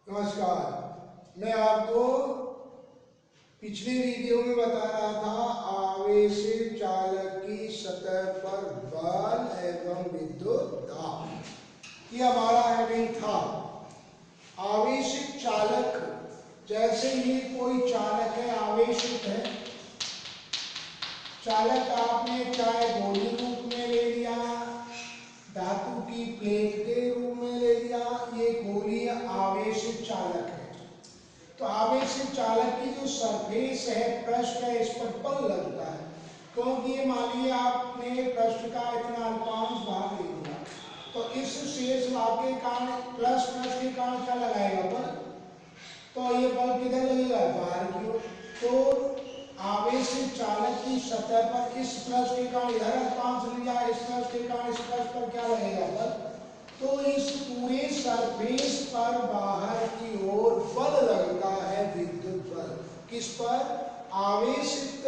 नमस्कार। मैं आपको पिछले वीडियो में बता रहा था आवेशित चालक की सतह पर बल एवं विद्युत दाब। ये हमारा हेडिंग था। आवेशित चालक, जैसे ये कोई चालक है, आवेशित है। चालक आपने चाहे गोली रूप में ले लिया, धातु की प्लेट के रूप में ले लिया, ये गोली आवेशित चालक है। तो आवेशित चालक की जो सरफेस है, पृष्ठ है, इस पर बल लगता है, क्योंकि ये मान लीजिए आपने पृष्ठ का इतना अल्पांश भाग ले लिया, तो इस शेष भाग के कारण प्लस के कारण क्या लगाएगा बल, तो ये बल किधर लगेगा, बाहर की ओर। तो आवेशित चालक की सतह पर इस प्लस के कारण इधर अल्पांश लिया, इस प्लस के कारण इस प्लस पर क्या लगेगा बल, तो इस पूरे सरफेस पर बाहर की ओर बल लगता है, विद्युत बल। किस पर, आवेशित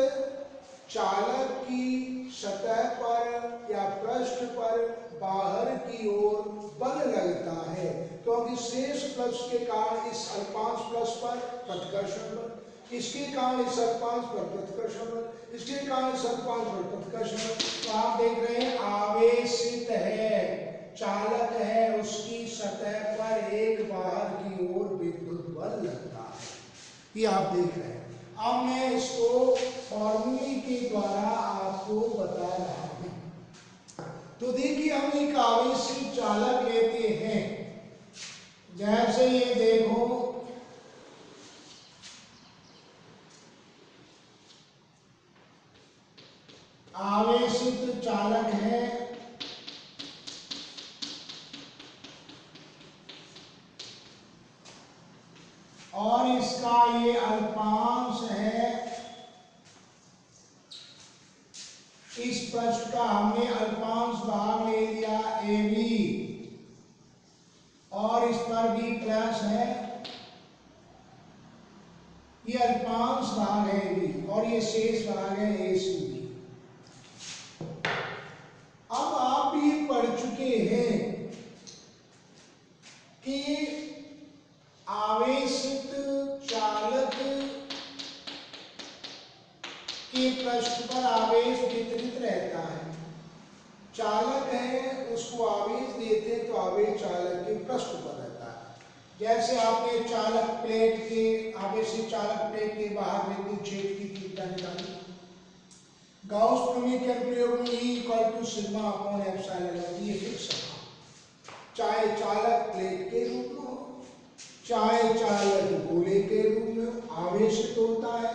चालक की सतह पर या पृष्ठ पर बाहर की ओर बल लगता है, क्योंकि शेष प्लस के कारण इस अल्पांश प्लस पर प्रतिकर्षण बल, इसके कारण इस अल्पांश पर प्रतिकर्षण बल, इसके कारण इस अल्पांश पर प्रतिकर्षण बल। तो आप देख रहे हैं आवेशित है, चालक है, उसकी सतह पर एक बाहर की ओर विद्युत बल लगता है, ये आप देख रहे हैं। अब मैं इसको फॉर्मूले के द्वारा आपको बता रहा हूं। तो देखिए, हम एक आवेशित चालक लेते हैं, जैसे ये देखो, आवेशित चालक है, और इसका ये अल्पांश है, इस पृष्ठ का हमने अल्पांश भाग ले लिया AB, और इस पर भी प्लस है, ये अल्पांश भाग है AB, और ये शेष भाग है ACB। अब आप ये पढ़ चुके हैं कि आवेशित चालक के पृष्ठ पर आवेश वितरित रहता है। चालक है, उसको आवेश देते हैं, तो आवेश चालक के पृष्ठ पर रहता है। जैसे आपने चालक प्लेट के, आवेशित चालक प्लेट के बाहर विद्युत क्षेत्र की तीव्रता निकाली। गाउस प्रमेय के अनुप्रयोग में E = सिग्मा अपॉन एप्सिलॉन, ये फिक्स है। चाहे चालक प्लेट के रूप में हो, चाहे चालक गोले के रूप में हो, आवेशित होता है,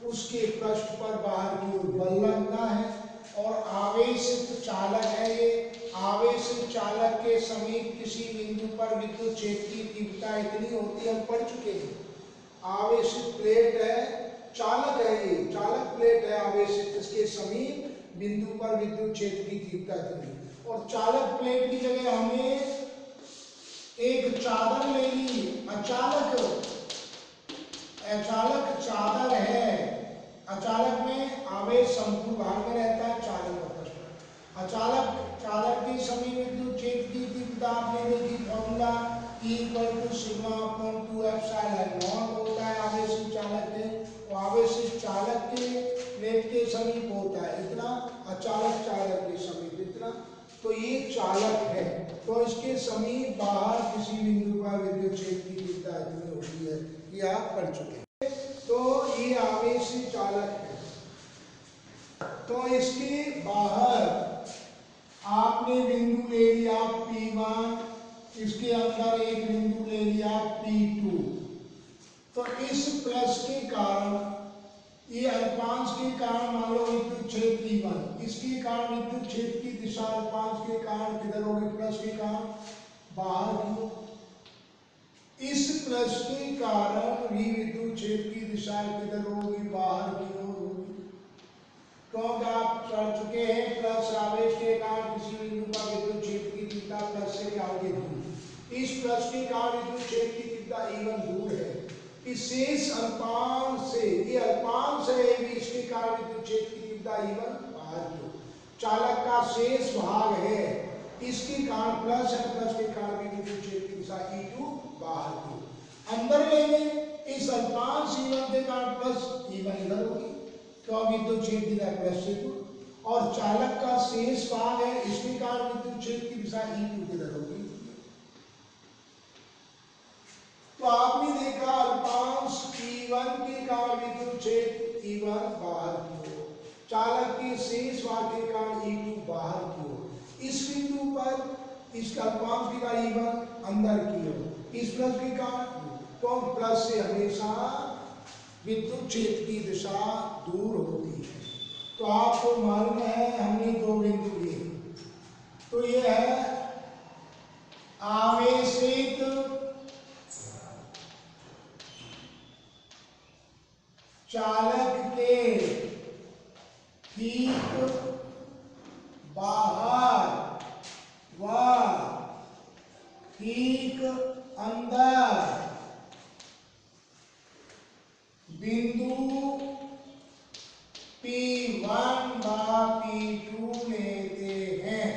उसके पृष्ठ पर बाहर की ओर बल लगता है, और आवेशित चालक है ये। आवेशित चालक के समीप किसी बिंदु पर विद्युत क्षेत्र की तीव्रता इतनी होती है, हम पढ़ चुके हैं। आवेशित प्लेट है, चालक है, ये चालक प्लेट है आवेशित, इसके समीप बिंदु पर विद्युत क्षेत्र की तीव्रता इतनी, और चालक प्लेट की जगह हमने एक चादर ले ली। अचालक चादर है। अचालक में आवेश समपूर्ण भाग में रहता है, चालक और पृष्ठ। अचालक चालक के समीप विद्युत क्षेत्र की तीव्रता आपने देखी, formula E = sigma upon 2 epsilon होता है आवेशित चालक के, और आवेशित चालक के प्लेट के समीप होता है इतना, अचालक चालक के समीप इतना। तो ये चालक है, तो इसके समीप बाहर किसी बिंदु पर विद्युत क्षेत्र की तीव्रता इतनी होती है, ये आप पढ़ चुके हैं। तो ये आवेशित चालक है। तो इसके बाहर आपने बिंदु ले लिया P1, इसके अंदर एक बिंदु ले लिया P2। तो इस प्लस के कारण, ये अल्पांश के कारण मान लो विद्युत क्षेत्र P1, इसके कारण विद्युत क्षेत्र की दिशा अल्पांश के कारण किधर होगी, प्लस के कारण बाहर की ओर। इस प्लस के कारण भी विद्युत क्षेत्र की दिशा किधर होगी, बाहर की ओर होगी, क्योंकि आप पढ़ चुके हैं प्लस आवेश के कारण किसी बिंदु पर विद्युत क्षेत्र की तीव्रता प्लस से आगे दूर। इस प्लस के कारण विद्युत क्षेत्र की तीव्रता E1 दूर है। इस शेष अल्पांश से, ये अल्पांश है AB, इसके कारण विद्युत क्षेत्र की तीव्रता E1 बाहर की ओर। चालक का शेष भाग है, इसके कारण प्लस है, प्लस के कारण विद्युत क्षेत्र की दिशा E2 बाहर की ओर। अंदर लेंगे इस अल्पांश E1 के कारण प्लस E1 इधर होगी, तो अब विद्युत क्षेत्र की दिशा प्लस E2 और चालक का शेष भाग है, इसके कारण विद्युत क्षेत्र की दिशा E2 की तरफ होगी। तो आपने देखा अल्पांश E1 के कारण विद्युत क्षेत्र E1 बाहर की ओर, चालक के शेष भाग के कारण E2 बाहर की ओर। इस बिंदु पर इसका अल्पांश के कारण E1 अंदर की ओर, इस प्लस के कारण तो प्लस से हमेशा विद्युत क्षेत्र की दिशा दूर होती है। तो आपको मालूम है हमने दो बिंदु लिए, तो ये है आवेशित चालक के ठीक बाहर व ठीक अंदर बिंदु P1 व P2 लेते हैं।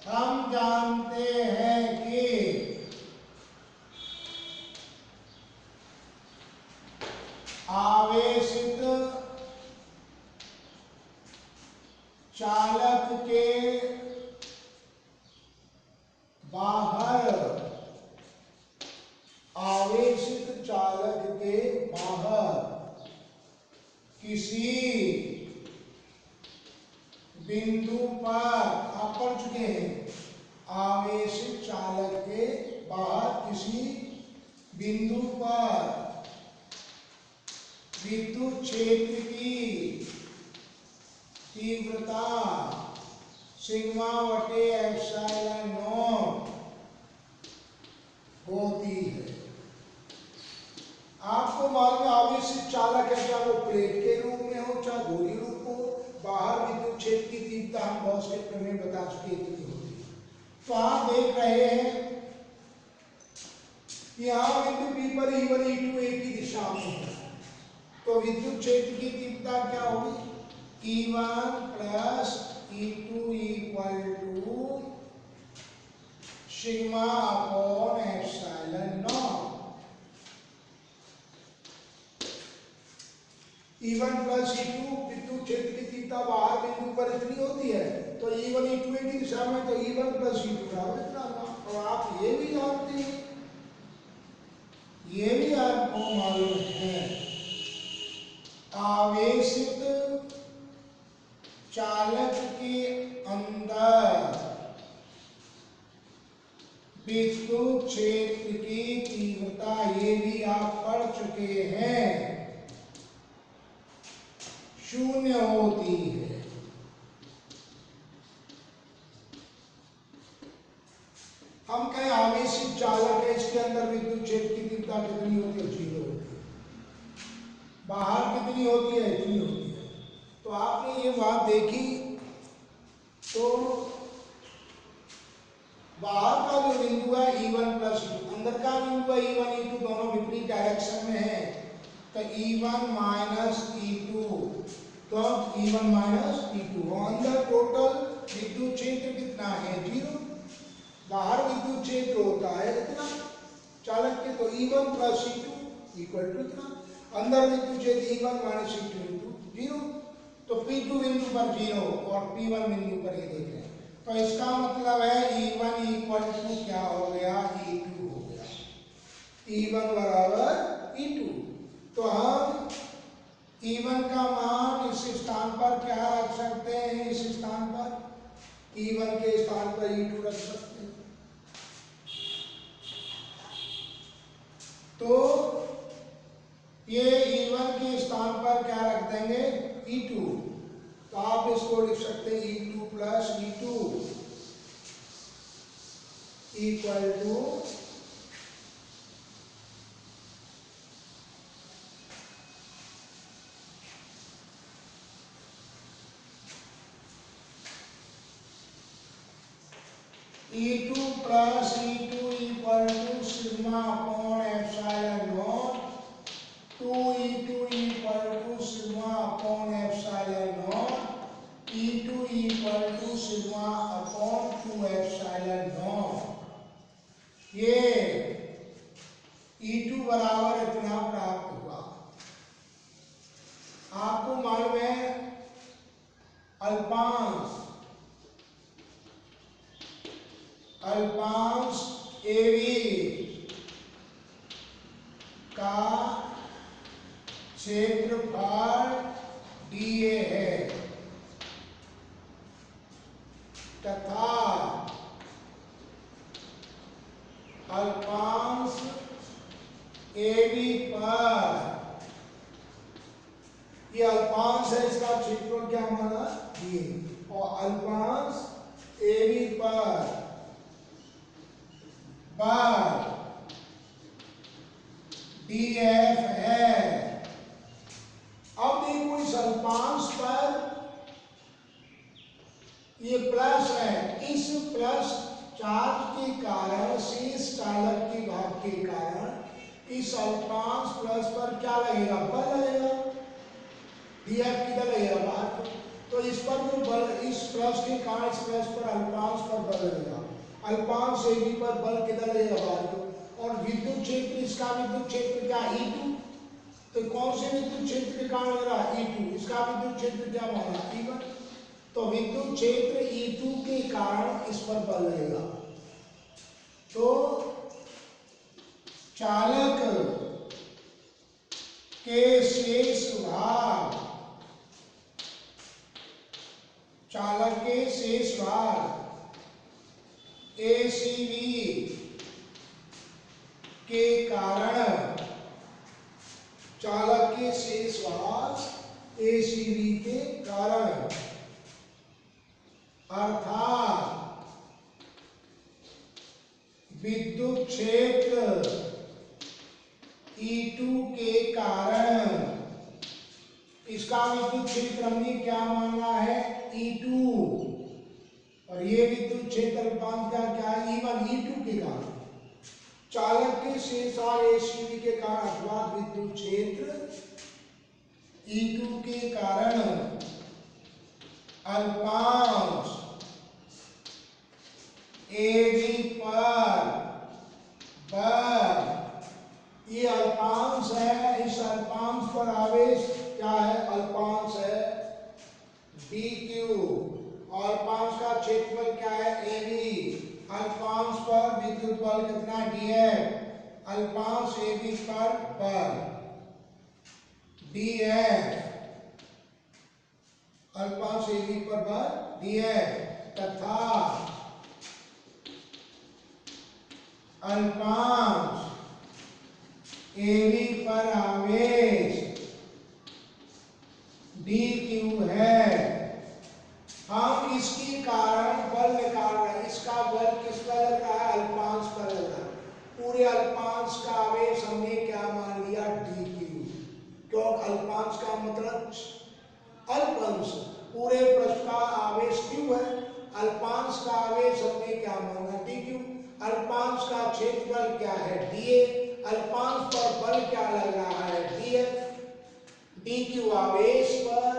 हम जानते हैं कि आवेशित चालक के बाहर, आवेशित चालक के बाहर किसी बिंदु पर, आप पढ़ चुके हैं, आवेशित चालक के बाहर किसी बिंदु पर विद्युत क्षेत्र की तीव्रता सिग्मा बटे एप्सिलॉन नॉट होती है। आपको मालूम है आवेशित चालक है, चाहे वो प्लेट के रूप में हो चाहे गोली रूप हो, बाहर विद्युत क्षेत्र की तीव्रता हम गॉस के प्रमेय बता चुके कितनी होती है। तो आप देख रहे हैं यहाँ बिंदु P पर E1 E2 एक ही दिशा में है, तो विद्युत क्षेत्र की तीव्रता क्या होगी, E1 plus E2 equal to sigma upon epsilon naught. E1 plus E2 विद्युत क्षेत्र की तीव्रता बाहर बिंदु पर इतनी होती है, तो E1 E2 की दिशा में, तो E1 प्लस E2 बराबर इतना होगा। और आप ये भी जानते हैं, ये भी आपको मालूम है, आवेशित चालक के अंदर विद्युत क्षेत्र की तीव्रता, ये भी आप पढ़ चुके हैं, शून्य होती है। हम कहें आवेशित चालक है, इसके अंदर विद्युत क्षेत्र की तीव्रता कितनी होती है, 0 होती है। बाहर कितनी होती है, इतनी होती है। तो आपने ये बात देखी, तो बाहर का जो बिंदु है E1 प्लस E2, अंदर का बिंदु है E1 E2 दोनों विपरीत डायरेक्शन में है, तो E1 माइनस E2, तो E1 माइनस E2 और अंदर टोटल विद्युत क्षेत्र कितना है, 0। बाहर विद्युत क्षेत्र होता है इतना चालक के, तो E1 plus E2 equal to इतना, अंदर विद्युत क्षेत्र E1 माइनस E2 इंटू 0, तो P2 बिंदु पर 0 और P1 बिंदु पर ये देख रहे हैं, तो इसका मतलब है E1 इक्वल टू क्या हो गया, E2 हो गया, E1 बराबर E2। तो हम E1 का मान इस स्थान पर क्या रख सकते हैं, इस स्थान पर E1 के स्थान पर E2 रख सकते हैं। तो ये E1 के स्थान पर क्या रख देंगे, E2, तो आप इसको लिख सकते हैं E2 plus E2 equal to E2 plus E2 equal to sigma upon epsilon naught, 2E2 equal to sigma upon epsilon naught, E2 equal to sigma upon 2 epsilon बराबर इतना प्राप्त हुआ। आपको मालूम है अल्पांश AB का क्षेत्रफल DA है तथा अल्पांश AB पर, ये अल्पांश है, इसका क्षेत्रफल क्या माना DA, और अल्पांश AB पर DF है। अब देखो इस अल्पांश पर ये प्लस है, इस प्लस चार्ज के कारण, शेष चालक के भाग के कारण इस अल्पांश प्लस पर क्या लगेगा, बल लगेगा। DF किधर लगेगा, बाहर। तो इस पर जो बल, इस प्लस के कारण इस प्लस पर अल्पांश पर बल लगेगा। अल्पांश AB पर बल किधर लगेगा, बाहर। और विद्युत क्षेत्र, इसका विद्युत क्षेत्र क्या E2, तो कौन से विद्युत क्षेत्र के कारण लग रहा है E2, इसका विद्युत क्षेत्र क्या माना E1, तो विद्युत क्षेत्र E2 के कारण इस पर बल लगेगा। तो चालक के शेष भाग, ACB के कारण, चालक के शेष भाग ACB के कारण, अर्थात विद्युत क्षेत्र E2 के कारण, इसका विद्युत क्षेत्र हमने क्या माना है E2, और ये विद्युत क्षेत्र अल्पांश का क्या है E1, E2 के कारण, चालक के शेष भाग ACB के कारण अथवा विद्युत क्षेत्र E2 के कारण अल्पांश AB पर बल, ये अल्पांश है, इस अल्पांश पर आवेश क्या है, अल्पांश है DQ, और अल्पांश का क्षेत्रफल क्या है AB, अल्पांश पर विद्युत बल कितना DF, अल्पांश AB पर बल DF, अल्पांश AB पर बल DF, तथा अल्पांश AB पर आवेश DQ है। हम इसके कारण बल निकाल रहे हैं, इसका बल किस पर लग रहा है, अल्पांश पर लग रहा है। पूरे अल्पांश का आवेश हमने क्या मान लिया DQ, क्योंकि अल्पांश का मतलब अल्प अंश, पूरे पृष्ठ का आवेश Q है, अल्पांश का आवेश हमने क्या माना DQ, अल्पांश का क्षेत्रफल क्या है DA, अल्पांश पर बल क्या लग रहा है DF, DQ आवेश पर,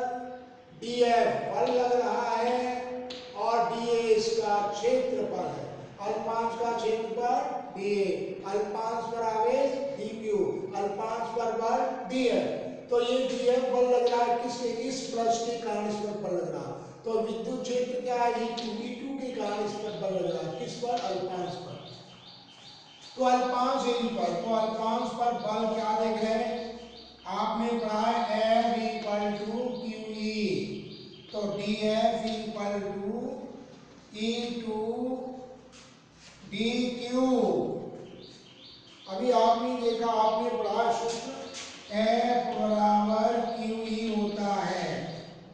DF बल लग रहा है, और DA इसका क्षेत्रफल है, अल्पांश का क्षेत्रफल DA, अल्पांश पर आवेश DQ, अल्पांश पर बल DF। तो ये DF बल लग रहा है किसके, इस प्लस के कारण इस पर बल लग रहा है। तो विद्युत क्षेत्र क्या है E2 के कारण इस पर बल लग रहा है, किस पर, अल्पांश पर। तो अल्पांश AB पर, तो अल्पांश पर बल क्या देख रहे हैं, आपने पढ़ा है F इक्वल टू QE, तो DF equal to E2 DQ। अभी आपने देखा, आपने पढ़ा सूत्र F बराबर QE होता है,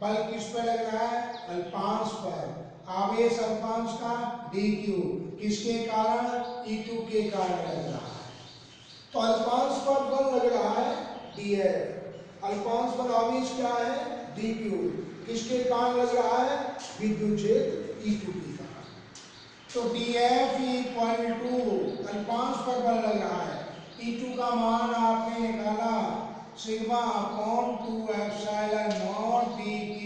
बल किस पर लग रहा है, अल्पांश पर, आवेश अल्पांश का DQ, किसके कारण, E2 के कारण लग रहा है। तो अल्पांश पर बल लग रहा है DF, अल्पांश पर आवेश क्या है DQ, किसके कारण लग रहा है, विद्युत क्षेत्र E2 के कारण। तो DF इक्वल टू, अल्पांश पर बल लग रहा है, E2 का मान आपने निकाला sigma upon 2 epsilon not DQ।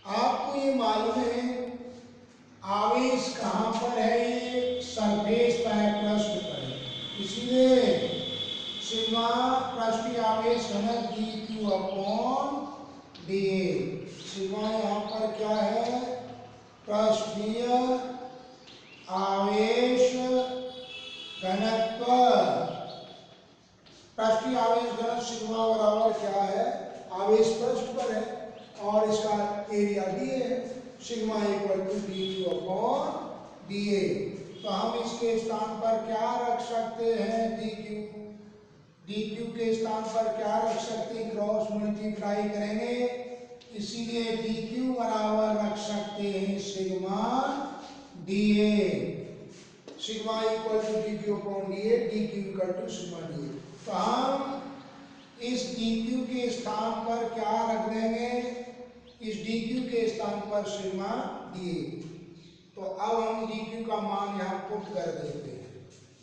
आपको ये मालूम है आवेश कहाँ पर है, ये सरफेस पर है, पृष्ठ पर है, इसलिए इसलिए सिग्मा पृष्ठीय आवेश घनत्व D q upon d A. Sigma यहाँ पर क्या है? पृष्ठीय आवेश घनत्व। पृष्ठीय आवेश घनत्व सिग्मा बराबर क्या है? आवेश पृष्ठ पर है और इसका एरिया डी है। Sigma equal to d q upon d A. तो हम इसके स्थान पर क्या रख सकते हैं? D Q. डी क्यू के स्थान पर क्या रख सकते हैं? क्रॉस मल्टीप्लाई करेंगे, इसीलिए डी क्यू बराबर रख सकते हैं sigma d A. Sigma equal to d q upon d A, d q equal to sigma d A. तो हम इस डी क्यू के स्थान पर क्या रख देंगे? इस डी क्यू के स्थान पर सिग्मा डी ए। तो अब हम डी क्यू का मान यहाँ पुट कर देते हैं।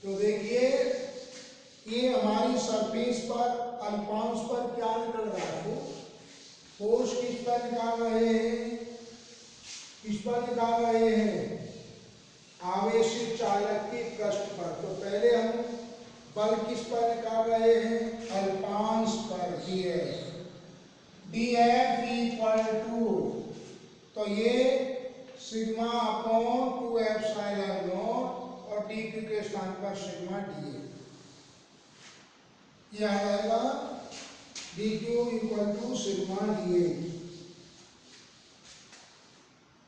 तो देखिए ये हमारी सरफेस पर अल्पांश पर क्या निकल रहा है? फोर्स किस पर निकाल रहे हैं? किस पर निकाल रहे हैं? आवेशित चालक के पृष्ठ पर। तो पहले हम बल किस पर निकाल रहे हैं? अल्पांश पर, dF इक्वल टू, तो ये सिग्मा अपॉन 2 एप्सिलॉन नॉट और डी क्यू के स्थान पर सिग्मा डी ए। यह आ जाएगा d q equal to sigma d A.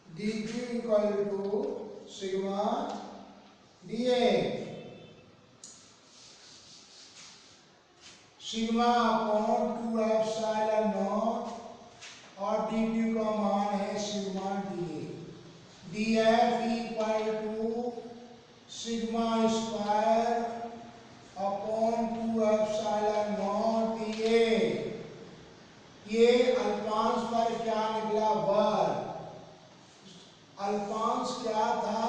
D q equal to sigma d A. Sigma upon 2 epsilon naught और डी क्यू का मान है sigma d A. D F equal to sigma square upon 2 epsilon naught d A. ये अल्पांश पर क्या निकला? बल। अल्पांश क्या था?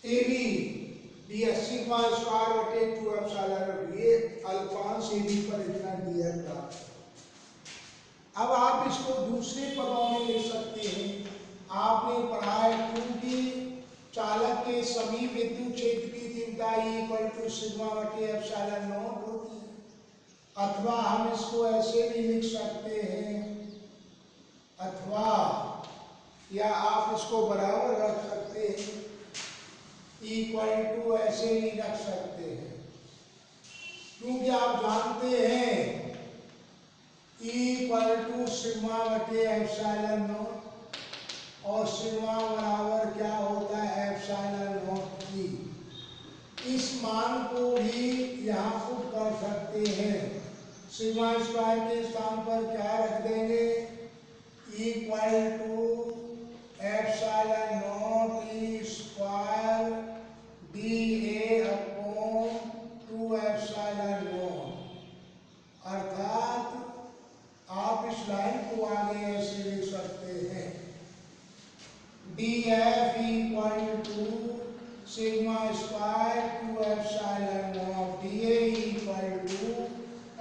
एबी, डी सिग्मा स्क्वायर बटे 2 एप्सिलॉन नॉट। ये अल्पांश एबी पर इतना दिया था। अब आप इसको दूसरे पदों में लिख सकते हैं। आपने पढ़ा है क्योंकि चालक के सभी विद्युत क्षेत्र की तीव्रता इक्वल टू सिग्मा बटे एप्सिलॉन नॉट होती है। अथवा हम इसको ऐसे भी लिख सकते हैं, अथवा या आप इसको बराबर रख सकते हैं, इक्वल टू ऐसे भी रख सकते हैं। क्योंकि आप जानते हैं इक्वल टू सिग्मा बटे एप्सिलॉन नॉट और सिग्मा बराबर क्या होता है? एप्सिलॉन नॉट की। इस मान को भी यहाँ पुट कर सकते हैं। सिग्मा स्क्वायर के स्थान पर क्या रख देंगे? Equal to epsilon naught E square d A upon 2 epsilon naught. अर्थात आप इस लाइन को आगे ऐसे लिख सकते हैं, dF equal to sigma square 2 epsilon naught dA equal to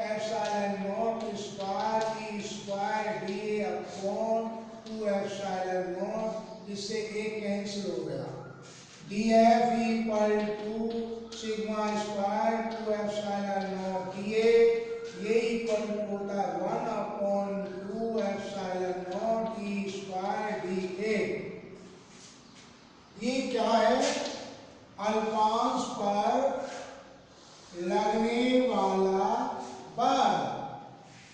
epsilon naught square E square dA upon 2 epsilon naught, जिससे एक कैंसिल हो गया। dF equal to sigma square 2 epsilon naught dA, ये इक्वल होता है 1 upon 2 epsilon naught E square dA। ये क्या है? अल्पांश पर लगने वाला बल।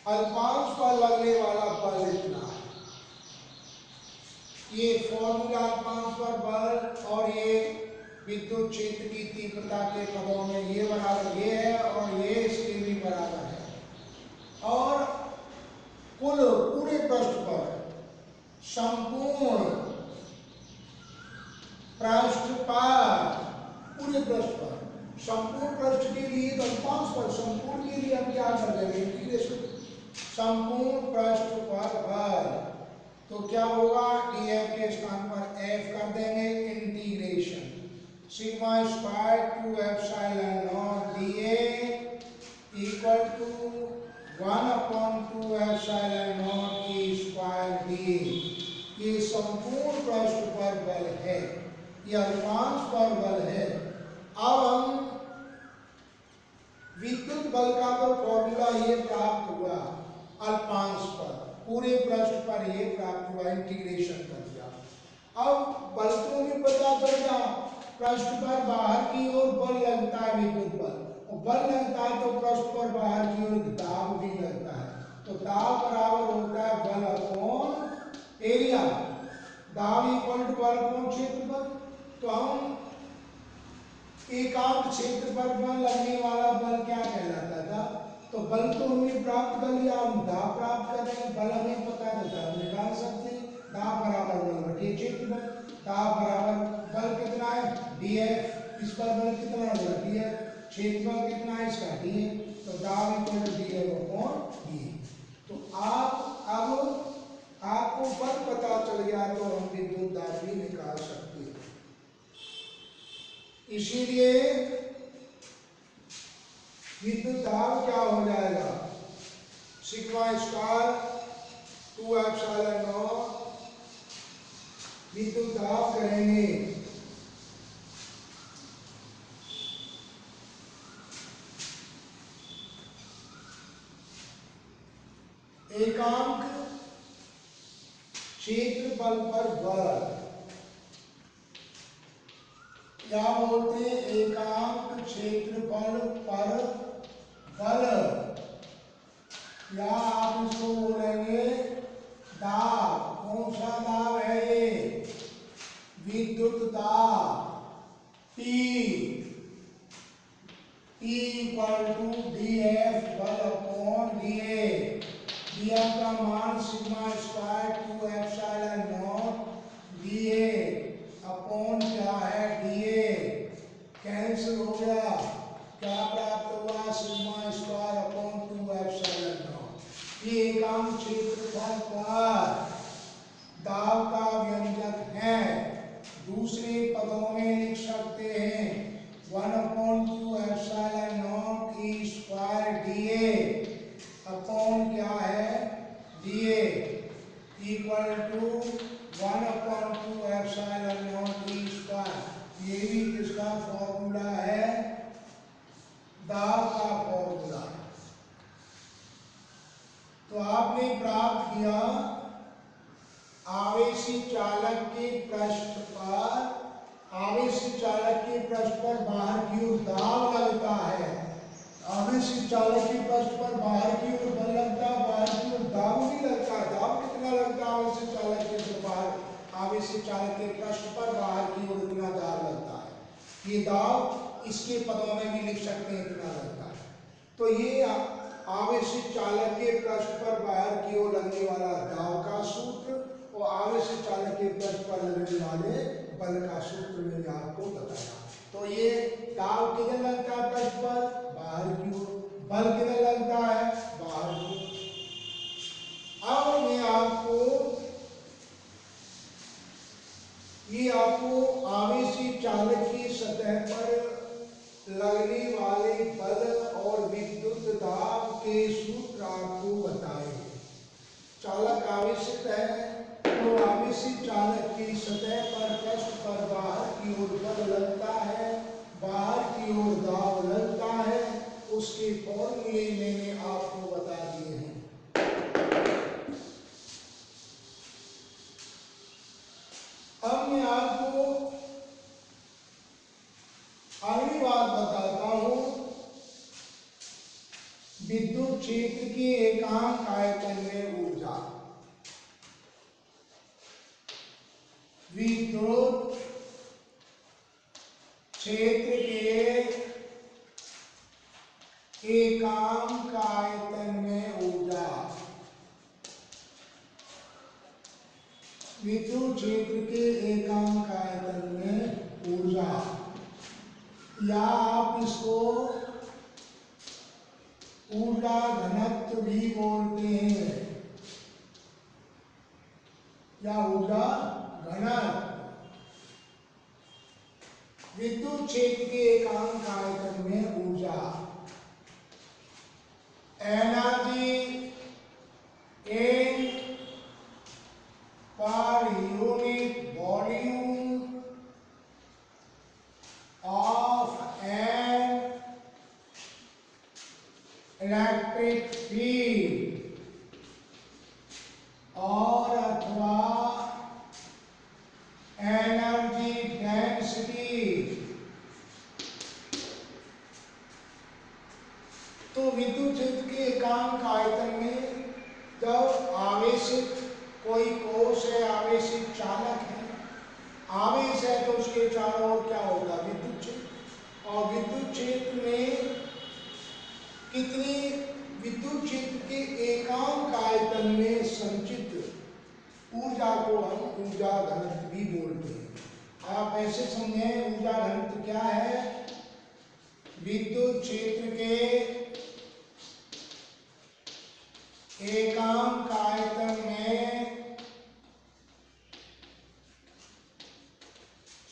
अल्पांश पर लगने वाला बल इतना है। ये फॉर्मूला अल्पांश पर बल और ये विद्युत क्षेत्र की तीव्रता के पदों में ये बराबर ये है और ये इसके भी बराबर है। और कुल पूरे पृष्ठ पर संपूर्ण पृष्ठ पर, पूरे पृष्ठ पर, संपूर्ण पृष्ठ के लिए अल्पांश पर, संपूर्ण के लिए हम क्या कर देंगे? इंटीग्रेशन। संपूर्ण पृष्ठ पर बल, तो क्या होगा? dF के स्थान पर F कर देंगे, integration sigma square 2 epsilon naught dA equal to 1 upon 2 epsilon naught E square dA। ये संपूर्ण पृष्ठ पर बल है, ये अल्पांश पर बल है। अब हम विद्युत बल का तो फॉर्मूला ये प्राप्त हुआ अल्पांश पर, पूरे पृष्ठ पर ये प्राप्त हुआ, इंटीग्रेशन कर दिया। अब बल को भी पता चल गया, पृष्ठ पर बाहर की ओर बल लगता है विद्युत बल, और बल लगता है तो पृष्ठ पर बाहर की ओर दाब भी लगता है, तो दाब बराबर होता है बल अपॉन एरिया, दाब इक्वल टू बल अपॉन क्षेत्रफल। तो हम एकांक क्षेत्र पर बल लगने वाला बल क्या कहलाता था, तो बल तो हमने प्राप्त कर लिया, हम दाब प्राप्त कर रहे हैं, बल हमें पता था हम निकाल सकते हैं, दाब बराबर बल बटे क्षेत्रफल, दाब बराबर बल कितना है dF, इस पर बल कितना होगा dF, क्षेत्रफल कितना है इसका dA, तो दाब equal to dF upon dA। तो आप अब आपको बल पता चल गया तो हम विद्युत दाब भी निकाल सकते हैं। इसीलिए विद्युत दाब क्या हो जाएगा, सिग्मा स्क्वायर 2 एप्सिलॉन नॉट विद्युत दाब करेंगे एकांक क्षेत्रफल पर बल, क्या बोलते हैं एकांक क्षेत्रफल पर बल, या आप इसको बोलेंगे दाब। कौन सा दाब है ये, विद्युत दाब T इक्वल टू dF बल अपॉन dA, dF का मान sigma square 2 epsilon naught dA upon क्या है dA, कैंसिल हो गया, क्या प्राप्त हुआ sigma square upon 2 epsilon not. ये एकांक क्षेत्रफल पर दाब का व्यंजक है, दूसरे पदों में लिख सकते हैं 1/2 epsilon naught E square dA upon क्या है dA equal to 1/2 epsilon naught E square. ये भी किसका फॉर्मूला है, दाब का फॉर्मूला। तो आपने प्राप्त किया आवेशी चालक के पृष्ठ पर, आवेशी चालक के पृष्ठ पर बाहर की ओर दाब लगता है, आवेशी चालक के पृष्ठ पर बाहर की ओर बल लगता है, बाहर की ओर दाब भी लगता है। दाब कितना लगता है आवेशी चालक के बाहर, आवेशी चालक के पृष्ठ पर बाहर की ओर इतना दाब लगता है, ये दाब इसके पदों में भी लिख सकते हैं इतना लगता है। तो ये आवेशी चालक के पृष्ठ पर बाहर की ओर लगने वाला दाब का सूत्र और आवेशी चालक के पृष्ठ पर लगने वाले बल का सूत्र मैंने आपको बताया। तो ये दाब किधर लगता है पृष्ठ पर, बाहर की ओर, बल किधर लगता है बाहर की ओर। अब मैं आपको ये आपको आवेशी चालक की सतह पर लगने वाले बल और विद्युत दाब के सूत्र आपको बताए। चालक आवेशित है तो आवेशी चालक की सतह पर पृष्ठ पर बाहर की ओर बल लगता है, बाहर की ओर दाब लगता है, उसके फॉर्मूले मैंने आपको बता दिए हैं। अब मैं आपको अगली बात बताता हूं, विद्युत क्षेत्र के एकांक आयतन में ऊर्जा। विद्युत क्षेत्र के एकांक आयतन में ऊर्जा, विद्युत क्षेत्र के एकांक आयतन में ऊर्जा, या आप इसको ऊर्जा घनत्व भी बोलते हैं, या ऊर्जा घनत्व। विद्युत क्षेत्र के एकांक आयतन में ऊर्जा, energy in per unit volume of an electric field और अथवा एनर्जी डेंसिटी। तो विद्युत क्षेत्र के एकांक आयतन में जब आवेशित कोई कोश है, आवेशित चालक है, आवेश है, तो उसके चारों ओर क्या होगा? विद्युत क्षेत्र। और विद्युत क्षेत्र में कितनी विद्युत क्षेत्र के एकांक आयतन में संचित ऊर्जा को हम ऊर्जा घनत्व भी बोलते हैं। आप ऐसे समझें, ऊर्जा घनत्व क्या है? विद्युत क्षेत्र के एकांक आयतन में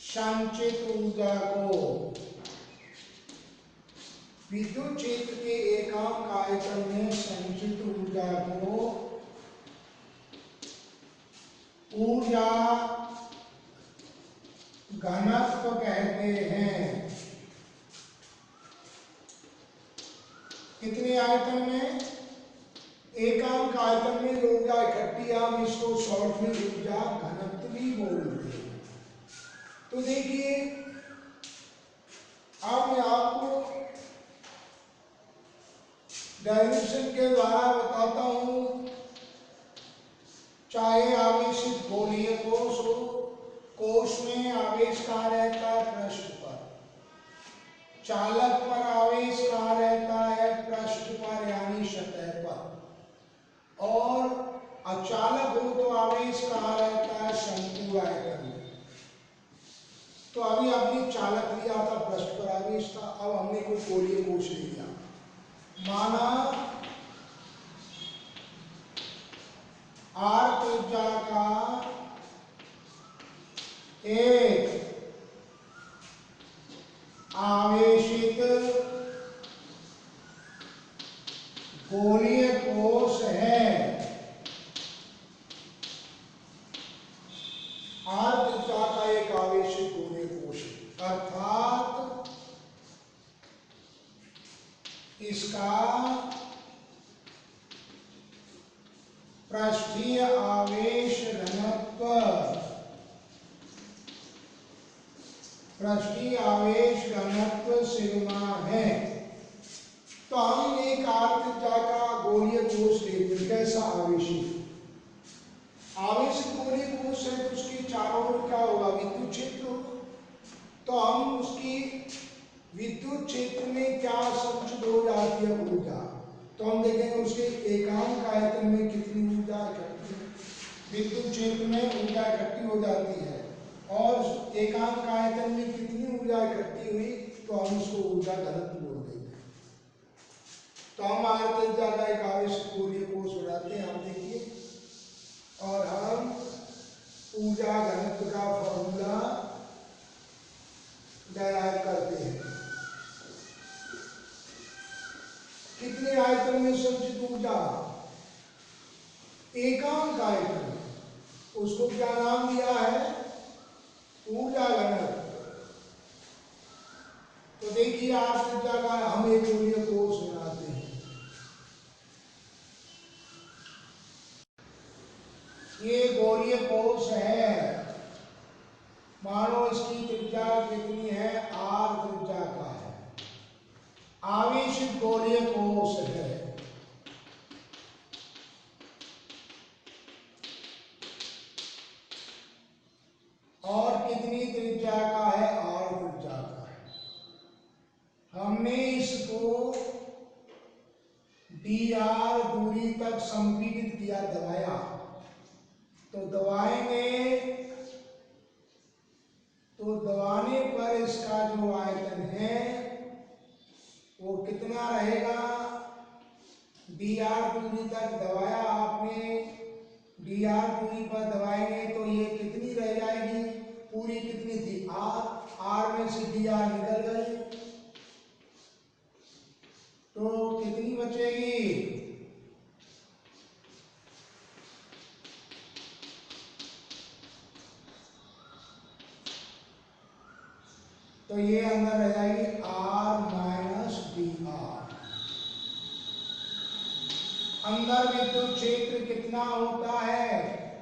संचित ऊर्जा को, विद्युत क्षेत्र के एकांक आयतन में संचित ऊर्जा को ऊर्जा घनत्व कहते हैं। कितने आयतन में? एकांक आयतन में जो ऊर्जा इकट्ठी, हम इसको शॉर्ट में ऊर्जा घनत्व भी बोलते हैं। तो देखिए, अब मैं आपको डायरेक्शन के द्वारा बताता हूं। चाहे आवेशित गोलीय कोश हो, कोश में आवेश कहाँ रहता है? पृष्ठ पर। चालक पर आवेश कहाँ रहता है? पृष्ठ पर यानी सतह पर। और अचालक हो तो आवेश कहाँ रहता है? शंकु आयतन में। तो अभी आपने चालक लिया था, पृष्ठ पर आवेश था। अब हमने कोई गोलीय कोश ले लिया, माना आर त्रिज्या का एक आवेशित गोलीय कोश है। आर त्रिज्या का एक आवेशित गोलीय कोश है, अर्थात इसका पृष्ठीय आवेश घनत्व, पृष्ठीय आवेश घनत्व सिग्मा है। तो हम एक आर त्रिज्या का गोलीय कोश लेते हैं। कैसा? आवेशित। आवेशित गोलीय कोश है तो उसके चारों ओर क्या होगा? विद्युत क्षेत्र होगा। तो हम उसकी विद्युत क्षेत्र में क्या संचित हो जाती है? ऊर्जा। तो हम देखेंगे उसके एकांक आयतन में कितनी ऊर्जा इकट्ठी है। विद्युत क्षेत्र में ऊर्जा इकट्ठी हो जाती है, और एकांक आयतन में कितनी ऊर्जा इकट्ठी हुई, तो हम उसको ऊर्जा घनत्व बोल देते हैं। तो हम आर त्रिज्या का एक आवेशित गोलीय कोश बनाते हैं, आप देखिए, और हम ऊर्जा घनत्व का फॉर्मूला डेराइव करते हैं। कितने आयतन में संचित ऊर्जा? एकांक आयतन। उसको क्या नाम दिया है? ऊर्जा घनत्व। तो देखिए, आर त्रिज्या का हम एक गोलीय कोश बनाते हैं। ये गोलीय कोश है, मानो इसकी त्रिज्या कितनी है? आर त्रिज्या का है, आवेशित गोलीय कोश है। और कितनी त्रिज्या का है? आर त्रिज्या का है। हमने इसको dr दूरी तक संपीड़ित किया, दबाया। तो दबाएंगे तो दबाने पर इसका जो आयतन है वो कितना रहेगा? dr दूरी तक दबाया आपने, dr दूरी पर दबाएंगे तो ये कितनी रह जाएगी? पूरी कितनी थी? r में से dr निकल गई, तो कितनी बचेगी? तो ये अंदर रह जाएगी r माइनस डी आर। अंदर विद्युत क्षेत्र कितना होता है?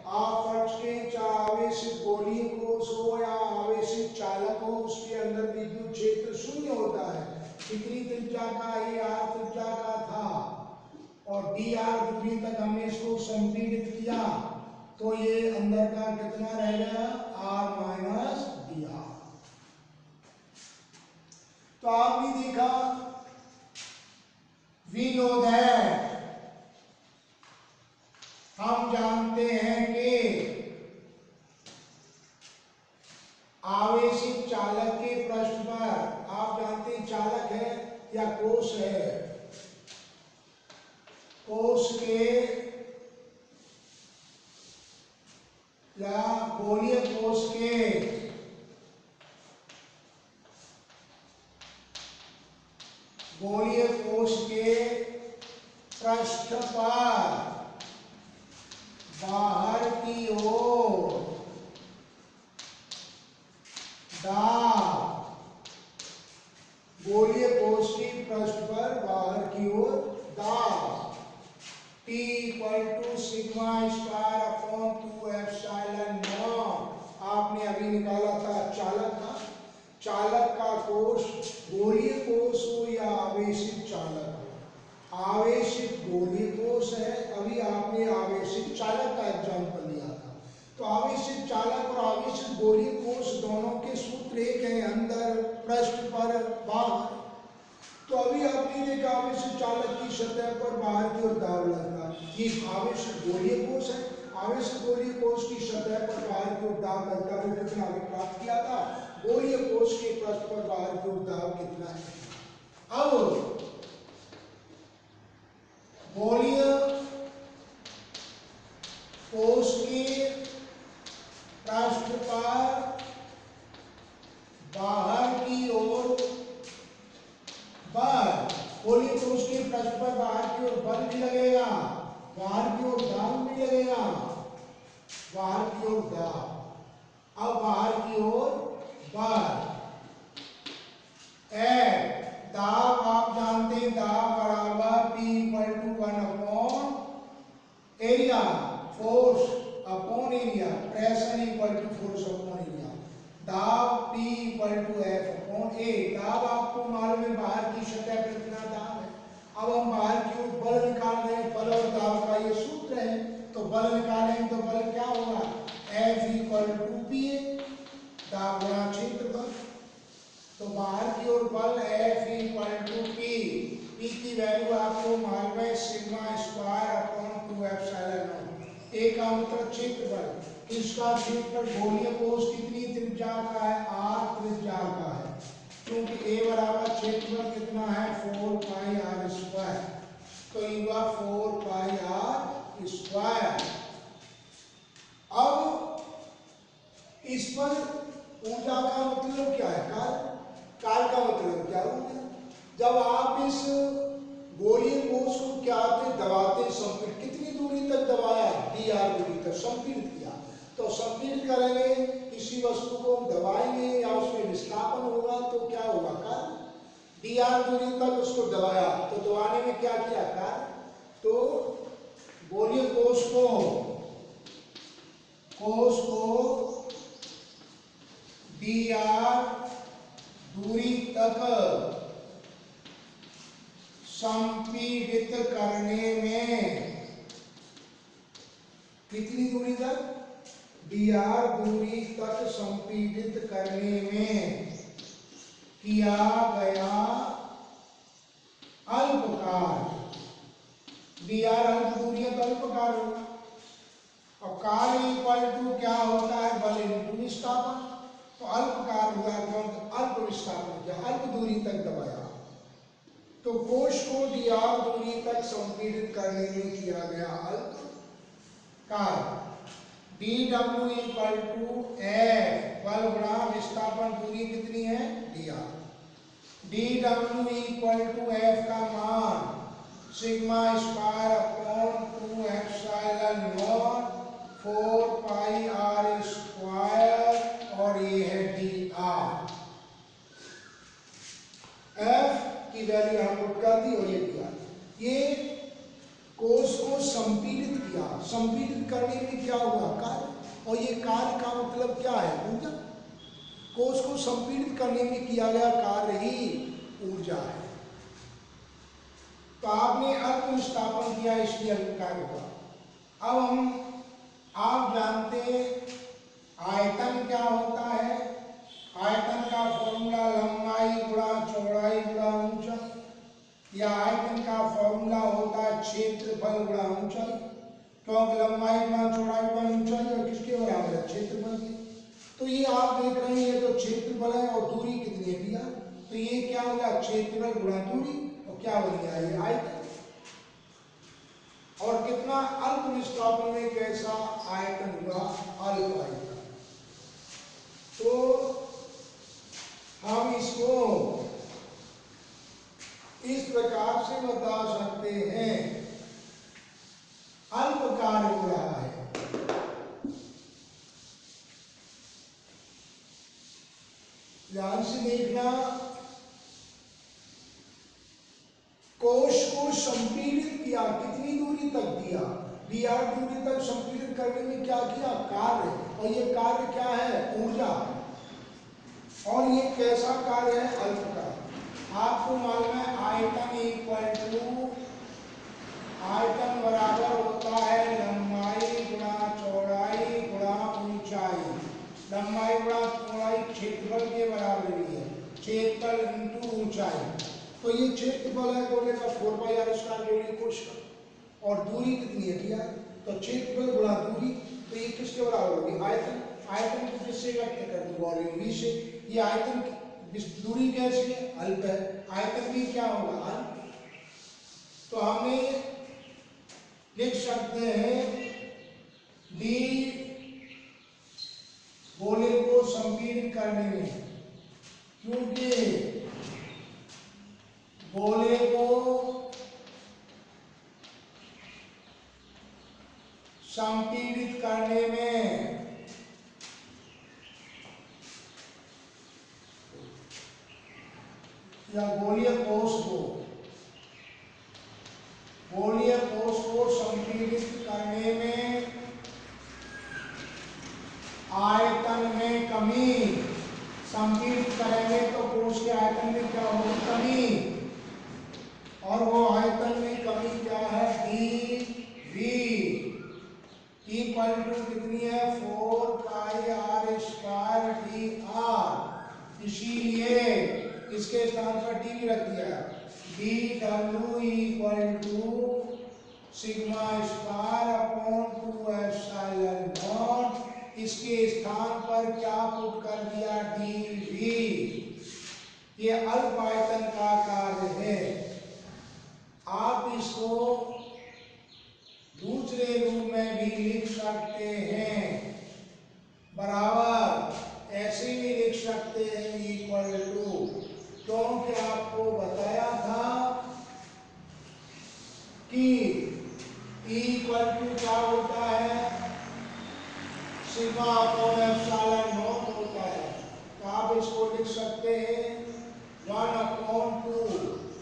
आप फर्श के चाहे आवेशित गोलीय कोष हो या आवेशित चालक हो, उसके अंदर विद्युत क्षेत्र शून्य होता है। कितनी त्रिज्या का? ये आर त्रिज्या का था और डी आर दूरी तक हमने इसको संपीड़ित किया, तो ये अंदर का कितना रह गया? R minus d r. तो आपने देखा वी नो दैट, हम जानते हैं कि आवेशित चालक के पृष्ठ पर, आप जानते हैं चालक है या कोष है, कोष के या गोलीय कोष के पृष्ठ पर बाहर की ओर दाब, गोलीय कोष के पृष्ठ पर बाहर की ओर दाब T = sigma square upon 2 epsilon not. आपने अभी निकाला था चालक का, चालक का कोष गोलीय कोष हो या आवेशित चालक हो। आवेशित गोलीय कोष है, अभी आपने आवेशित चालक का एग्जाम्पल लिया था। तो आवेशित चालक और आवेशित गोलीय कोष दोनों के सूत्र एक है, अंदर, पृष्ठ पर, बाहर। तो अभी आपने देखा आवेशित चालक की सतह पर बाहर की ओर दाब लगना, ये आवेशित गोलीय कोष है। आवेशित गोलीय कोष की सतह पर बाहर की ओर दाब लगता है, कितना अभी प्राप्त किया था? गोलीय कोष के पृष्ठ पर बाहर की ओर दाब कितना है? अब गोलीय कोष के पृष्ठ पर बाहर की ओर बल, गोलीय कोष के पृष्ठ पर बाहर की ओर बल भी लगेगा, बाहर की ओर दाब भी लगेगा, बाहर की ओर दाब। अब बाहर की ओर बल, दाब आप जानते हैं, दाब बराबर P = 1 upon area, force upon area, pressure = force upon area. दाब P = F अपॉन A। दाब आपको मालूम है बाहर की सतह पर कितना दाब है। अब हम बाहर की ओर बल निकाल रहे हैं, बल और दाब का ये सूत्र है, तो बल निकालेंगे तो बल क्या होगा? F = PA, दाब गुणा क्षेत्रफल। तो बाहर की ओर बल F = P, P की वैल्यू आपको मालूम है sigma square upon 2 epsilon not. A का मतलब क्षेत्रफल, इसका क्षेत्रफल गोलीय कोष कितनी त्रिज्या का है? R त्रिज्या का है, क्योंकि A बराबर क्षेत्रफल कितना है? 4 पाई r स्क्वायर, तो ये हुआ 4 पाई r स्क्वायर। अब इस पर ऊर्जा का मतलब क्या है? काल। काल का मतलब क्या होगा? जब आप इस गोलीय कोष को क्या दबाते, संपीड़ित, कितनी दूरी तक दबाया? dr दूरी तक संपीड़ित किया। तो संपीड़ित करेंगे, किसी वस्तु को हम दबाएंगे या उसमें विस्थापन होगा तो क्या होगा? काल। dr दूरी तक उसको दबाया, तो दबाने में क्या किया? काल। तो गोलीय कोष को dr दूरी तक संपीड़ित करने में, कितनी दूरी तक? dr दूरी तक संपीड़ित करने में किया गया अल्प कार्य, dr अल्प दूरी है तो अल्प कार्य होगा। और कार्य = क्या होता है? बल इंटू विस्थापन। तो अल्प कार्य हुआ क्योंकि अल्प विस्थापन किया, अल्प दूरी तक दबाया। तो कोष को dr दूरी तक संपीड़ित करने में किया गया अल्प कार्य। dw = F, बल गुणा विस्थापन, दूरी कितनी है? dr। dw = F का मान sigma square upon 2 epsilon not 4 pi r square, और ये है dr। F की वैल्यू हम पुट कर दी और ये दिया। ये कोष संपीड़ित करने में क्या हुआ, कार्य, और ये कार्य का मतलब क्या है, ऊर्जा। कोश को संपीड़ित करने में किया गया कार्य ही ऊर्जा है। तो आपने अर्थ विस्थापन किया इसलिए अल्पकार्य हुआ। अब आप जानते हैं आयतन क्या होता है। आयतन का फॉर्मूला लंबाई गुणा चौड़ाई गुणा ऊंचाई, या आयतन का फॉर्मूला होता है क्षेत्रफल गुणा ऊंचाई, क्योंकि लंबाई गुणा चौड़ाई गुणा ऊंचाई और किसके बराबर है, क्षेत्रफल की। तो ये आप देख रहे हैं ये तो क्षेत्रफल है और दूरी कितनी है दिया, तो ये क्या होगा, क्षेत्रफल गुणा दूरी, और क्या बन गया ये आयतन। और कितना अल्प विस्थापन में कैसा आयतन हुआ, अल्प आयतन। तो हम इसको इस प्रकार से बता सकते हैं, अल्प कार्य हो रहा है। ध्यान से देखना, कोश को संपीड़ित किया, कितनी दूरी तक दिया, dr दूरी तक संपीड़ित करने में क्या किया, कार्य, और ये कार्य क्या है, ऊर्जा। और ये कैसा कार्य है, अल्प का। आपको मालूम है आयतन इक्वल टू, आयतन बराबर होता है लंबाई गुणा चौड़ाई गुणा ऊंचाई। लंबाई गुणा चौड़ाई क्षेत्रफल के बराबर ही है, क्षेत्रफल इंटू ऊंचाई। तो ये क्षेत्रफल है तो लेकर 4πr² जोड़िए कोश का, और दूरी कितनी है दिया, तो क्षेत्रफल गुणा दूरी, तो ये किसके बराबर होगी, आयतन। आयतन को किससे व्यक्त कर दो, वॉल्यूम v से। ये आयतन दूरी कैसी है, अल्प है, आयतन भी क्या होगा, अल्प। तो हमने लिख सकते हैं d गोले को संपीड़ित करने में, क्योंकि गोले को संपीड़ित करने में या गोलीय कोश को संपीड़ित करने में आयतन में कमी, संपीड़ित करेंगे तो कोश के आयतन में क्या होगी, कमी, और वो आयतन में कमी क्या है, dV इक्वल टू कितनी है, 4πr² dr। इसीलिए इसके स्थान पर dV रख दिया, dW equal to sigma square upon 2 epsilon naught. इसके स्थान पर क्या पुट कर दिया, dV। ये अल्प आयतन का कार्य है। आप इसको दूसरे रूप में भी लिख सकते हैं, बराबर ऐसे भी लिख सकते हैं, इक्वल टू, क्योंकि आपको बताया था कि इक्वल टू क्या होता है, सिग्मा अपॉन एप्सिलॉन नॉट होता है। तो आप इसको लिख सकते हैं 1/2,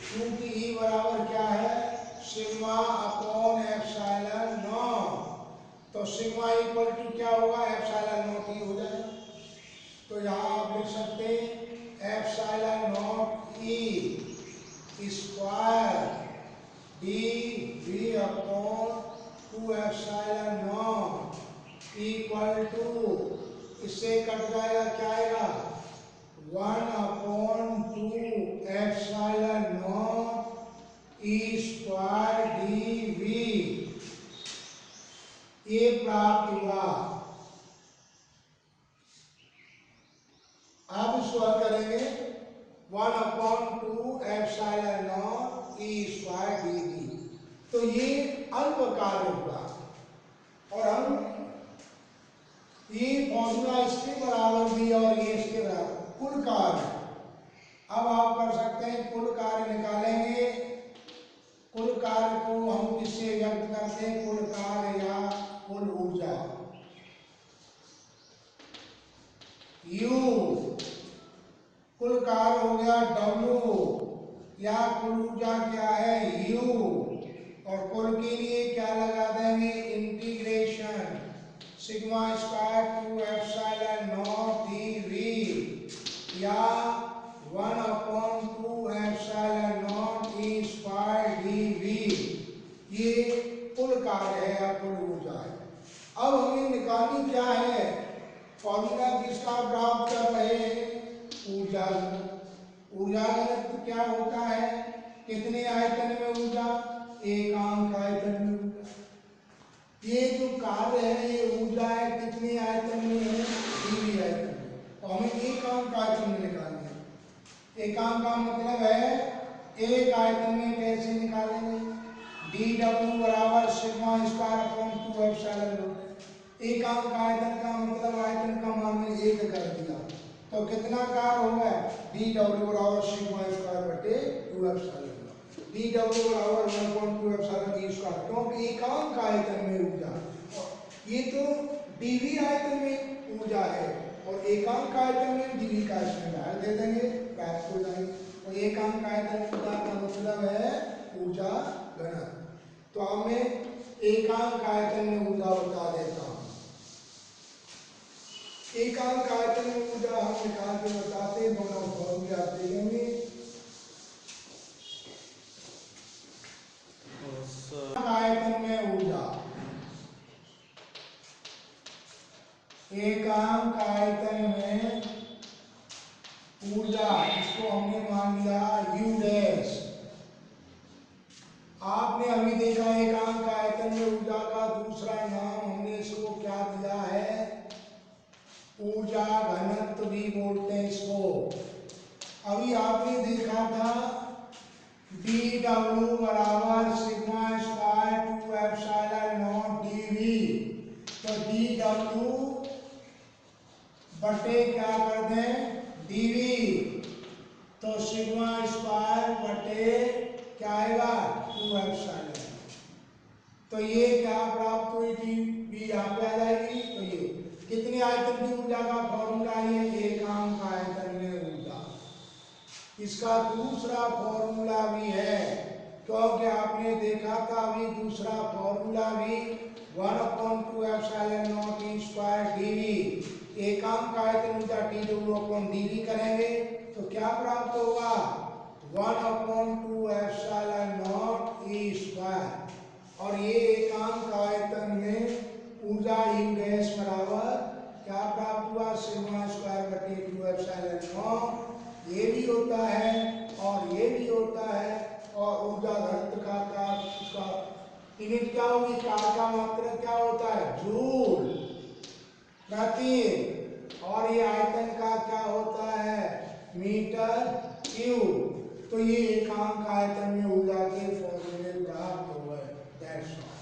क्योंकि ई बराबर क्या है, सिग्मा अपॉन एप्सिलॉन नॉट। तो सिग्मा इक्वल टू क्या होगा, एप्सिलॉन नॉट ही हो जाएगा। तो यहाँ आप लिख सकते हैं epsilon naught E square dV upon 2 epsilon naught equal to, इससे कट जाएगा क्या आएगा, 1/2 epsilon naught E square dV। ये प्राप्त हुआ। आप इसको हल करेंगे 1/2 epsilon naught E square dV। तो ये अल्प कार्य हुआ, और हम ये फॉर्मूला इसके बराबर भी और ये इसके बराबर, कुल कार्य। अब आप कर सकते हैं कुल कार्य निकालेंगे। कुल कार्य को हम किससे व्यक्त करते हैं, कुल कार्य या कुल ऊर्जा, U। कुल कार्य हो गया W, या कुल ऊर्जा क्या है, U और कुल के लिए क्या लगा देंगे, integration sigma square 2 epsilon not dV या 1/2 epsilon naught E square dV। ये कुल कार्य है या कुल ऊर्जा है। अब हमें निकालनी क्या है, फॉर्मूला जिसका प्राप्त कर रहे हैं, ऊर्जा घनत्व। ऊर्जा घनत्व क्या होता है, कितने आयतन में ऊर्जा, एकांक आयतन में ऊर्जा। ये जो कार्य है ये ऊर्जा है कितने आयतन में है, dV आयतन में। तो हमें एकांक आयतन में निकालनी है। एकांक का मतलब है एक आयतन में कैसे निकालेंगे, dW बराबर sigma square upon 2 epsilon not. एकांक आयतन का मतलब आयतन का मान में 1 कर दिया तो कितना कार्य होगा, dW बराबर सिग्मा स्क्वायर बटे 2 एप्सिलॉन नॉट। dW बराबर 1/2 एप्सिलॉन E स्क्वायर, क्योंकि एकांक आयतन में ऊर्जा, ये तो dV आयतन में ऊर्जा है और एकांक आयतन में dV का स्क्वायर दे देंगे, प्राप्त हो जाएगी। और एकांक आयतन ऊर्जा का मतलब है ऊर्जा घनत्व। तो हमें एकांक आयतन में ऊर्जा बता देता हूं। एकांक आयतन में ऊर्जा हम निकाल के बताते, दोनों फॉर्मूला देंगे। आयतन में ऊर्जा, एकांक आयतन में ऊर्जा, इसको हमने मान लिया U डैश। आपने अभी देखा एकांक आयतन में ऊर्जा का दूसरा नाम हमने इसको क्या दिया है, ऊर्जा घनत्व भी बोलते हैं इसको। अभी आपने देखा था dW बराबर sigma square 2 epsilon not dV। तो dW बटे क्या कर दें, dV, तो सिग्मा स्क्वायर बटे क्या आएगा 2 एप्सिलॉन। तो ये क्या प्राप्त हुई थी, V यहाँ पे आ जाएगी। तो ये कितने आयतन की ऊर्जा का फॉर्मूला, ये एकांक आयतन में ऊर्जा। इसका दूसरा फॉर्मूला भी है, क्योंकि आपने देखा था अभी दूसरा फॉर्मूला भी 1/2 epsilon naught E square dV। एकांक आयतन ऊर्जा dW अपॉन dV करेंगे तो क्या प्राप्त होगा, 1/2 एप्सिलॉन नॉट E स्क्वायर। और ये एकांक आयतन में ऊर्जा U डैश बराबर क्या प्राप्त हुआ, सिग्मा स्क्वायर बटे 2 एप्सिलॉन नॉट। ये भी होता है और ये भी होता है। और ऊर्जा घनत्व का उसका यूनिट क्या होगी, कार्य का मात्रक क्या होता है, जूल प्रति, और ये आयतन का क्या होता है, मीटर क्यूब। तो ये एकांक आयतन में ऊर्जा के फॉर्मूले प्राप्त हो गए। That's all.